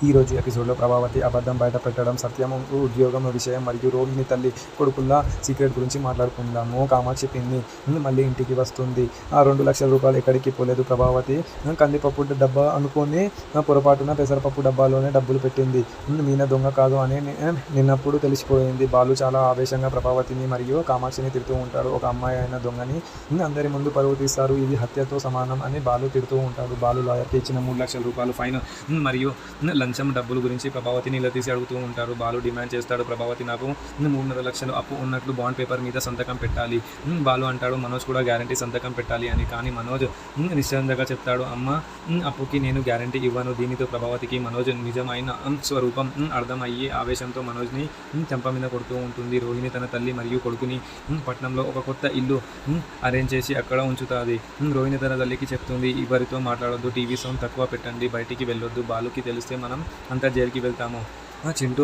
ఈరోజు ఎపిసోడ్లో ప్రభావతి అబద్ధం బయట పెట్టడం, సత్యం ఉద్యోగం విషయం మరియు రోహిణి తల్లి కొడుకుల సీక్రెట్ గురించి మాట్లాడుకుందాము. కామాక్షి పిన్ని మళ్ళీ ఇంటికి వస్తుంది. ఆ 2 లక్షల రూపాయలు ఎక్కడికి పోలేదు. ప్రభావతి కందిపప్పు డబ్బా అనుకొని పొరపాటున పెసరపప్పు డబ్బాలోనే డబ్బులు పెట్టింది. మీనా దొంగ కాదు అని నిన్నప్పుడు తెలిసిపోయింది. బాలు చాలా ఆవేశంగా ప్రభావతిని మరియు కామాక్షిని తిడుతూ ఉంటాడు. ఒక అమ్మాయి అయిన దొంగని అందరి ముందు పరువు తీస్తారు, ఇది హత్యతో సమానం అని బాలు తిడుతూ ఉంటాడు. బాలు లాయర్కి ఇచ్చిన 3 లక్షల రూపాయలు ఫైన్ మరియు లంచం డబ్బుల గురించి ప్రభావతిని నిలదీసి అడుగుతూ ఉంటారు. బాలు డిమాండ్ చేస్తాడు, ప్రభావతి నాకు 3.5 లక్షలు అప్పు ఉన్నట్లు బాండ్ పేపర్ మీద సంతకం పెట్టాలి. బాలు అంటాడు మనోజ్ కూడా గ్యారంటీ సంతకం పెట్టాలి అని. కానీ మనోజ్ నిశ్చయంగా చెప్తాడు, అమ్మ అప్పుకి నేను గ్యారంటీ ఇవ్వను. దీనితో ప్రభావతికి మనోజ్ నిజమైన స్వరూపం అర్థమయ్యి ఆవేశంతో మనోజ్ని చెంప మీద కొడుతూ ఉంటుంది. రోహిణి తన తల్లి మరియు కొడుకుని పట్నంలో ఒక కొత్త ఇల్లు అరేంజ్ చేసి అక్కడ ఉంచుతుంది. రోహిణి తన తల్లికి చెప్తుంది, ఎవరితో మాట్లాడొద్దు, టీవీ సౌండ్ తక్కువ పెట్టండి, బయటికి వెళ్ళొద్దు, బాలుకి తెలిస్తే మనం అంతా జైలుకి వెళ్తాము. చింటూ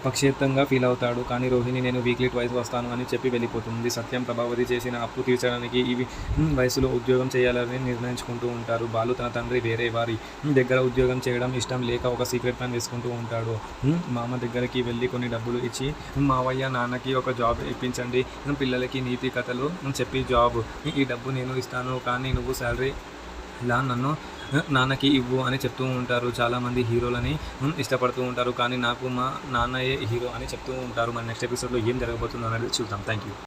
పక్షేత్తంగా ఫీల్ అవుతాడు. కానీ రోహిణి నేను వీక్లీ ట్వైస్ వస్తాను అని చెప్పి వెళ్ళిపోతుంది. సత్యం ప్రభావతి చేసిన అప్పు తీర్చడానికి ఈ వయసులో ఉద్యోగం చేయాలని నిర్ణయించుకుంటూ ఉంటారు. బాలు తన తండ్రి వేరే వారి దగ్గర ఉద్యోగం చేయడం ఇష్టం లేక ఒక సీక్రెట్ ప్లాన్ వేసుకుంటూ ఉంటాడు. మామ దగ్గరికి వెళ్ళి కొన్ని డబ్బులు ఇచ్చి, మావయ్య నాన్నకి ఒక జాబ్ ఇప్పించండి, పిల్లలకి నీతి కథలు చెప్పి జాబ్, ఈ డబ్బు నేను ఇస్తాను కానీ నువ్వు శాలరీ ఇలా నన్ను నాన్నకి ఇవ్వు అని చెప్తూ ఉంటారు. చాలామంది హీరోలని ఇష్టపడుతూ ఉంటారు కానీ నాకు మా నాన్నయే హీరో అని చెప్తూ ఉంటారు. మన నెక్స్ట్ ఎపిసోడ్లో ఏం జరగబోతుందో అనేది చూద్దాం. Thank you.